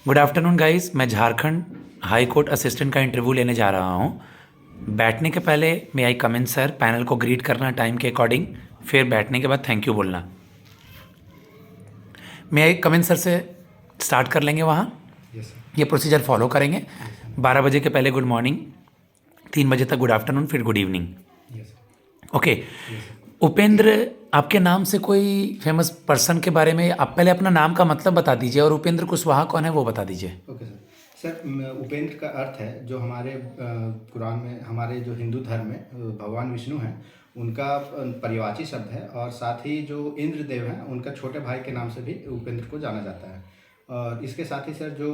Good afternoon guys. मैं Jharkhand high court assistant का interview लेने जा रहा हूँ। बैठने के पहले मे आई कम इन सर, पैनल को ग्रीट करना टाइम के अकॉर्डिंग, फिर बैठने के बाद थैंक यू बोलना। मे आई कम इन सर से स्टार्ट कर लेंगे वहाँ। Yes sir. ये प्रोसीजर फॉलो करेंगे। Yes sir. 12 बजे के पहले गुड मॉर्निंग, 3 बजे तक गुड आफ्टरनून, फिर good evening. Yes sir. Okay. Yes sir. Upendra, आपके नाम से कोई फेमस पर्सन के बारे में आप पहले अपना नाम का मतलब बता दीजिए, और उपेंद्र कुशवाहा कौन है वो बता दीजिए। Okay sir. सर उपेंद्र का अर्थ है जो हमारे कुरान में, हमारे जो हिंदू धर्म में भगवान विष्णु हैं उनका पर्यायवाची शब्द है, और साथ ही जो इंद्र देव हैं उनका छोटे भाई के नाम से भी उपेंद्र को जाना जाता है। और इसके साथ ही सर जो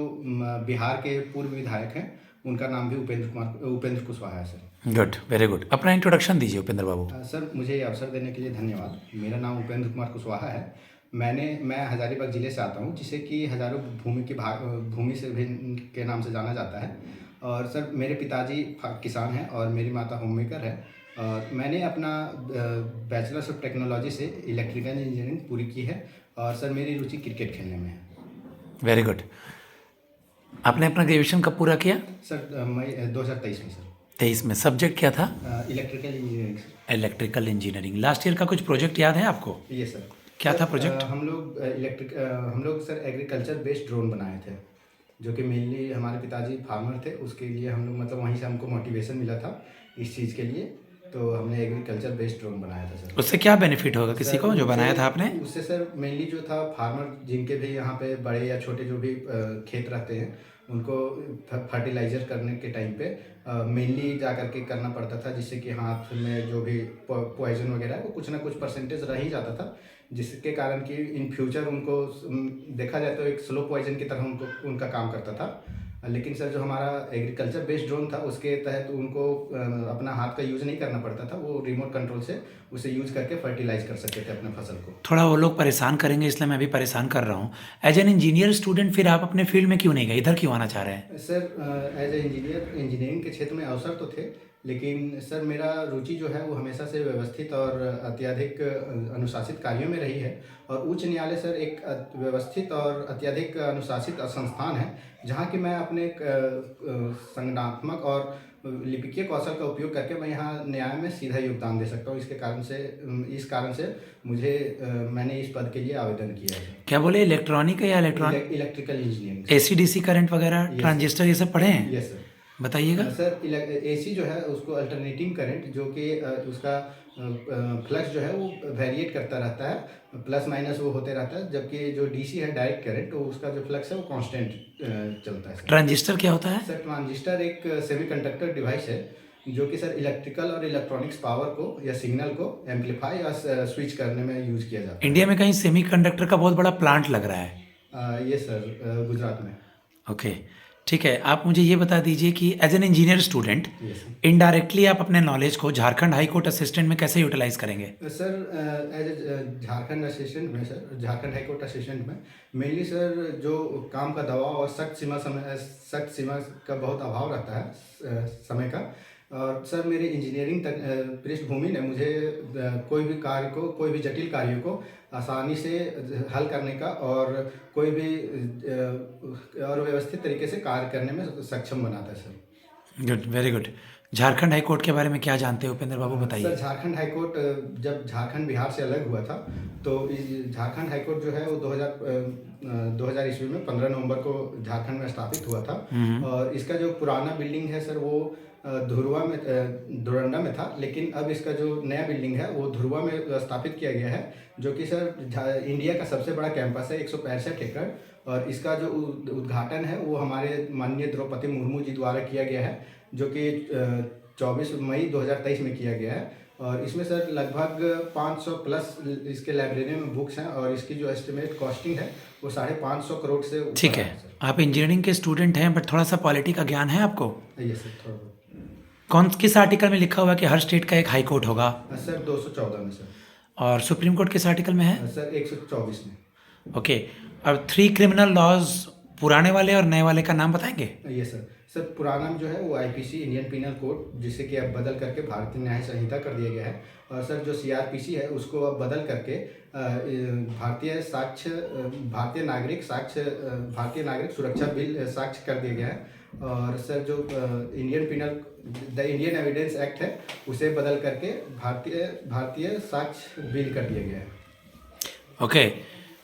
बिहार के पूर्व विधायक हैं उनका नाम भी उपेंद्र कुशवाहा है सर। Good, very good. अपना इंट्रोडक्शन दीजिए उपेंद्र बाबू। सर मुझे ये अवसर देने के लिए धन्यवाद। मेरा नाम उपेंद्र कुमार कुशवाहा है। मैं हज़ारीबाग ज़िले से आता हूँ, जिसे कि हज़ारों भूमि से भी के नाम से जाना जाता है। और सर मेरे पिताजी किसान हैं और मेरी माता होममेकर है। और मैंने अपना बैचलर्स ऑफ टेक्नोलॉजी से इलेक्ट्रिकल इंजीनियरिंग पूरी की है। और सर मेरी रुचि क्रिकेट खेलने में है। Very good. आपने अपना ग्रेजुएशन कब पूरा किया? सर मैं 2023 में सर। 23 में। सब्जेक्ट क्या था? Electrical engineering sir. Electrical engineering. Last year का कुछ प्रोजेक्ट याद है आपको? ये सर। क्या सर, था प्रोजेक्ट? हम लोग सर एग्रीकल्चर बेस्ड ड्रोन बनाए थे, जो कि मेनली हमारे पिताजी फार्मर थे। उसके लिए हम लोग मतलब वहीं से हमको मोटिवेशन मिला था इस चीज़ के लिए, तो हमने एग्रीकल्चर बेस्ड ड्रोन बनाया था सर। उससे क्या बेनिफिट होगा किसी को जो बनाया था आपने? उससे सर मेनली जो था फार्मर जिनके भी यहाँ पे बड़े या छोटे जो भी खेत रहते हैं उनको फर्टिलाइजर करने के टाइम पे मेनली जा करके करना पड़ता था, जिससे कि हाथ में जो भी पॉइजन वगैरह है वो कुछ ना कुछ परसेंटेज रह ही जाता था, जिसके कारण कि इन फ्यूचर उनको देखा जाए तो एक स्लो पॉइजन की तरह उनका काम करता था। लेकिन सर जो हमारा एग्रीकल्चर बेस्ड ड्रोन था उसके तहत उनको अपना हाथ का यूज़ नहीं करना पड़ता था, वो रिमोट कंट्रोल से उसे यूज़ करके फर्टिलाइज कर सकते थे अपने फसल को। थोड़ा वो लोग परेशान करेंगे, इसलिए मैं भी परेशान कर रहा हूँ। एज एन इंजीनियर स्टूडेंट फिर आप अपने फील्ड में क्यों नहीं गए, इधर क्यों आना चाह रहे हैं? सर एज ए इंजीनियरिंग के क्षेत्र में अवसर तो थे, लेकिन सर मेरा रुचि जो है वो हमेशा से व्यवस्थित और अत्यधिक अनुशासित कार्यों में रही है। और उच्च न्यायालय सर एक व्यवस्थित और अत्यधिक अनुशासित संस्थान है, जहाँ कि मैं अपने संगठनात्मक और लिपिकीय कौशल का उपयोग करके मैं यहाँ न्याय में सीधा योगदान दे सकता हूँ। इस कारण से मुझे मैंने इस पद के लिए आवेदन किया है। क्या बोले, इलेक्ट्रॉनिक है या electrical engineering. AC DC current वगैरह, ट्रांजिस्टर, ये सब पढ़े हैं? Yes sir. बताइएगा। सर एसी जो है उसको अल्टरनेटिंग करंट, जो कि उसका फ्लक्स जो है वो वेरिएट करता रहता है, प्लस माइनस वो होते रहता है, जबकि जो डीसी है डायरेक्ट करंट, तो उसका जो फ्लक्स है वो कांस्टेंट चलता है सर। ट्रांजिस्टर क्या होता है? सर ट्रांजिस्टर एक सेमीकंडक्टर डिवाइस है, जो कि सर इलेक्ट्रिकल और इलेक्ट्रॉनिक्स पावर को या सिग्नल को एम्पलीफाई या स्विच करने में यूज किया जाता है। इंडिया में कहीं सेमीकंडक्टर का बहुत बड़ा प्लांट लग रहा है। ये सर गुजरात में। ओके, ठीक है। आप मुझे ये बता दीजिए कि as an engineer student indirectly आप अपने नॉलेज को झारखंड हाई कोर्ट असिस्टेंट में कैसे यूटिलाइज करेंगे? Sir as a Jharkhand assistant में, sir Jharkhand high court assistant में मेनली सर जो काम का दबाव और सख्त सीमा का बहुत अभाव रहता है समय का। और सर मेरे इंजीनियरिंग पृष्ठभूमि ने मुझे कोई भी जटिल कार्यों को आसानी से हल करने का और कोई भी और व्यवस्थित तरीके से कार्य करने में सक्षम बनाता है sir. Good, very good. Jharkhand high court के बारे में क्या जानते हो उपेंद्र बाबू, बताइए। सर झारखंड हाई कोर्ट जब झारखंड बिहार से अलग हुआ था, तो झारखंड हाई कोर्ट जो है वो 2000 ईस्वी में 15 नवंबर को झारखंड में स्थापित हुआ था। और इसका जो पुराना बिल्डिंग है सर वो धुरंडा में था, लेकिन अब इसका जो नया बिल्डिंग है वो धुरवा में स्थापित किया गया है, जो कि सर इंडिया का सबसे बड़ा कैंपस है, 165 एकड़। और इसका जो उद्घाटन है वो हमारे माननीय द्रौपदी मुर्मू जी द्वारा किया गया है, जो कि 24 मई 2023 में किया गया है। और इसमें सर लगभग 500 प्लस इसके लाइब्रेरी में बुक्स हैं, और इसकी जो एस्टिमेट कॉस्टिंग है वो 550 करोड़ से ऊपर। ठीक है। आप इंजीनियरिंग के स्टूडेंट हैं, बट थोड़ा सा पॉलिटी का ज्ञान है आपको? यस सर, थोड़ा बहुत। किस आर्टिकल में लिखा हुआ है कि हर स्टेट का एक हाई कोर्ट होगा? सर 214 में सर। और सुप्रीम कोर्ट किस आर्टिकल में है? सर 124 में। ओके। अब 3 क्रिमिनल लॉज, पुराने वाले और नए वाले का नाम बताएंगे? Yes sir. सर पुराना जो है वो आईपीसी इंडियन पिनल कोड, जिससे कि अब बदल करके भारतीय न्याय संहिता कर दिया गया है। और सर जो सीआरपीसी है उसको अब बदल करके भारतीय नागरिक सुरक्षा बिल साक्ष्य कर दिया गया है। और सर जो द इंडियन एविडेंस एक्ट है उसे बदल करके भारतीय साक्ष्य बिल कर दिया गया है। ओके,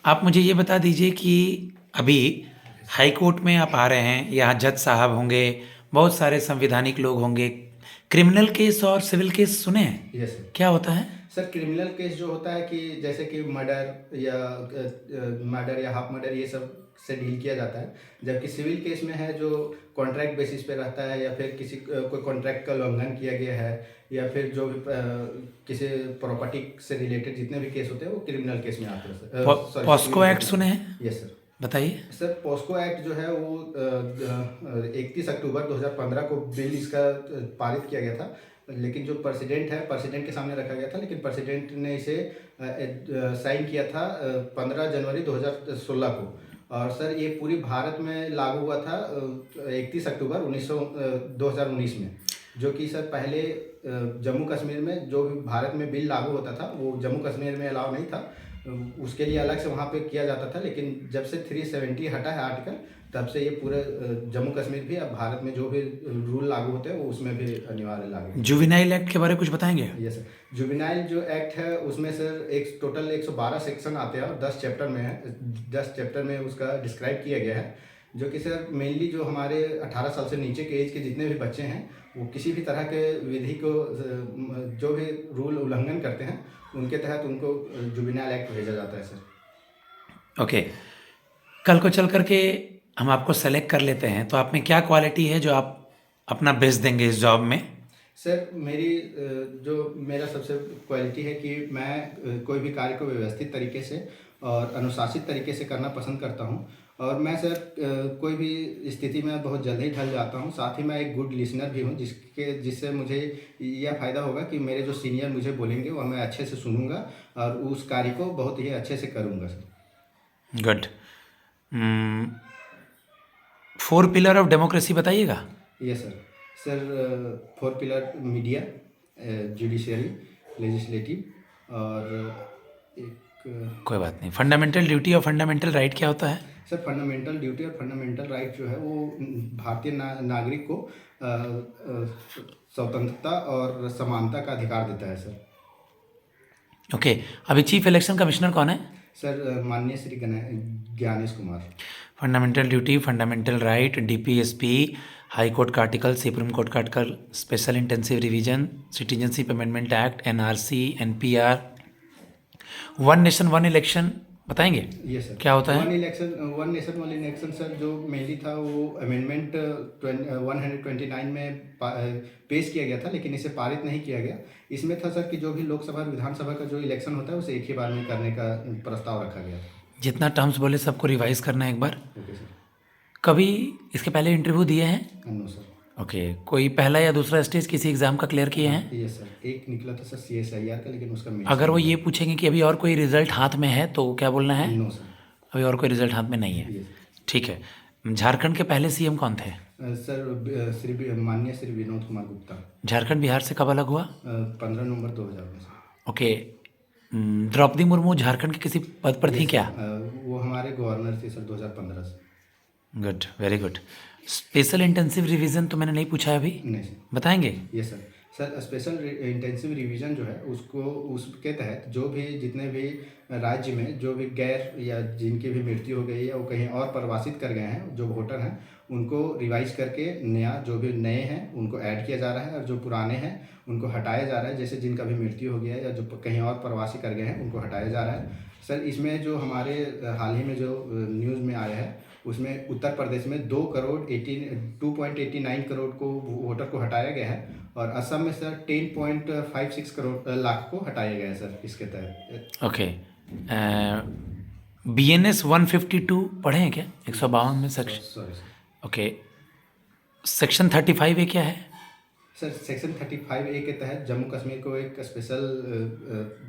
आप मुझे ये बता दीजिए कि अभी हाई कोर्ट में आप आ रहे हैं, यहाँ जज साहब होंगे, बहुत सारे संवैधानिक लोग होंगे, क्रिमिनल केस और सिविल केस सुने हैं? Yes sir. क्या होता है? सर क्रिमिनल केस जो होता है कि जैसे कि मर्डर या हाफ मर्डर ये सब से डील किया जाता है, जबकि सिविल केस में है जो कॉन्ट्रैक्ट बेसिस पे रहता है, या फिर किसी कोई कॉन्ट्रैक्ट का उल्लंघन किया गया है, या फिर जो भी किसी प्रॉपर्टी से रिलेटेड जितने भी केस होते हैं वो क्रिमिनल केस में आते हैं सर। पॉस्को एक्ट सुने हैं? Yes sir. बताइए। सर पॉस्को एक्ट जो है वो 31 अक्टूबर 2015 को बिल इसका पारित किया गया था, लेकिन जो प्रेसिडेंट के सामने रखा गया था, लेकिन प्रेसिडेंट ने इसे साइन किया था 15 जनवरी 2016 को। और सर ये पूरी भारत में लागू हुआ था 31 अक्टूबर 2019 में, जो कि सर पहले जम्मू कश्मीर में जो भी भारत में बिल लागू होता था वो जम्मू कश्मीर में अलाउ नहीं था, उसके लिए अलग से वहाँ पे किया जाता था। लेकिन जब से 370 हटा है आर्टिकल, तब से ये पूरे जम्मू कश्मीर भी अब भारत में जो भी रूल लागू होते हैं वो उसमें भी अनिवार्य लागू। जुवेनाइल एक्ट के बारे में कुछ बताएंगे? Yes sir. जुवेनाइल जो एक्ट है उसमें सर एक टोटल 112 सेक्शन आते हैं और 10 चैप्टर में है, 10 चैप्टर में उसका डिस्क्राइब किया गया है, जो कि सर मेनली जो हमारे 18 साल से नीचे के एज के जितने भी बच्चे हैं वो किसी भी तरह के विधि को जो भी रूल उल्लंघन करते हैं उनके तहत उनको जुवेनाइल एक्ट भेजा जाता है सर। ओके, कल को चल करके हम आपको सेलेक्ट कर लेते हैं तो आप में क्या क्वालिटी है जो आप अपना बेस्ट देंगे इस जॉब में? सर मेरा सबसे क्वालिटी है कि मैं कोई भी कार्य को व्यवस्थित तरीके से और अनुशासित तरीके से करना पसंद करता हूं, और मैं सर कोई भी स्थिति में बहुत जल्दी ढल जाता हूं। साथ ही मैं एक गुड लिसनर भी हूं, जिससे मुझे यह फ़ायदा होगा कि मेरे जो सीनियर मुझे बोलेंगे वह मैं अच्छे से सुनूंगा और उस कार्य को बहुत ही अच्छे से करूंगा sir. Good. 4 pillar of democracy बताइएगा। Yes sir. Sir 4 pillar media, judiciary, legislative और एक कोई बात नहीं। फंडामेंटल ड्यूटी और फंडामेंटल राइट क्या होता है? सर फंडामेंटल ड्यूटी और फंडामेंटल राइट जो है वो भारतीय नागरिक को स्वतंत्रता और समानता का अधिकार देता है सर। ओके, अभी चीफ इलेक्शन कमिश्नर कौन है? सर माननीय Shri Gyanesh Kumar. Fundamental duty, fundamental right, DPSP, high court का आर्टिकल, सुप्रीम कोर्ट का article, special intensive revision, citizenship amendment act, NRC, NPR, one nation one election बताएंगे? Yes sir. क्या होता है? One nation one election sir जो mainly था वो amendment 129 में पेश किया गया था, लेकिन इसे पारित नहीं किया गया। इसमें था सर कि जो भी लोकसभा और विधानसभा का जो इलेक्शन होता है उसे एक ही बार में करने का प्रस्ताव रखा गया था। जितना टर्म्स बोले सबको रिवाइज करना है एक बार। Okay sir. कभी इसके पहले इंटरव्यू दिए हैं? No sir. ओके, कोई पहला या दूसरा स्टेज किसी एग्जाम का क्लियर किए हैं? यस सर, एक निकला था सर CSIR का, लेकिन उसका अगर वो ये पूछेंगे कि अभी और कोई रिजल्ट हाथ में है तो क्या बोलना है? नो सर, अभी और कोई रिजल्ट हाथ में नहीं है। यस ठीक है। झारखंड के पहले सीएम कौन थे? सर माननीय श्री विनोद कुमार गुप्ता। झारखंड बिहार से कब अलग हुआ? 15 नवंबर 2000 में सर। ओके, द्रौपदी मुर्मू झारखंड के किसी पद पर थी क्या? वो हमारे गवर्नर थे सर 2015 से। Good, very good. Special intensive revision तो मैंने नहीं पूछा है अभी, नहीं सर। बताएंगे? Yes sir. Sir special intensive revision जो है उसके तहत जो भी जितने भी राज्य में जो भी गैर या जिनकी भी मृत्यु हो गई या वो कहीं और प्रवासित कर गए हैं जो वोटर हैं उनको रिवाइज करके जो भी नए हैं उनको ऐड किया जा रहा है और जो पुराने हैं उनको हटाया जा रहा है। जैसे जिनका भी मृत्यु हो गया है या जो कहीं और प्रवासी कर गए हैं उनको हटाया जा रहा है। सर इसमें जो हमारे हाल ही में जो न्यूज़ में आया है उसमें उत्तर प्रदेश में 2.89 करोड़ को वोटर को हटाया गया है और असम में सर 10.56 करोड़ लाख को हटाया गया है सर इसके तहत। ओके, BNS 152 पढ़े हैं क्या? 152 में section. Sorry sir. Okay, section 35 ये क्या है? सर सेक्शन 35A के तहत जम्मू कश्मीर को एक स्पेशल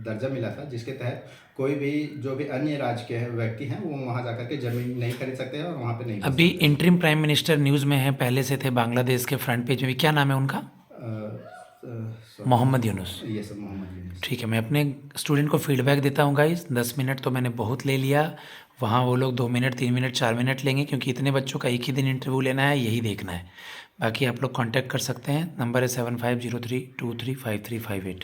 दर्जा मिला था, जिसके तहत कोई भी जो भी अन्य राज्य के व्यक्ति हैं वो वहाँ जा कर के ज़मीन नहीं खरीद सकते हैं और वहाँ पे नहीं बस अभी सकते हैं। इंटरिम प्राइम मिनिस्टर न्यूज़ में है, पहले से थे बांग्लादेश के फ्रंट पेज में भी, क्या नाम है उनका? मोहम्मद यूनुस। ये सब मोहम्मद यूनुस। ठीक है, मैं अपने स्टूडेंट को फीडबैक देता हूँ गाइस। 10 मिनट तो मैंने बहुत ले लिया, वहाँ वो लोग 2 मिनट 3 मिनट 4 मिनट लेंगे, क्योंकि इतने बच्चों का एक ही दिन इंटरव्यू लेना है, यही देखना है। बाकी आप लोग कांटेक्ट कर सकते हैं, नंबर है 7503235358।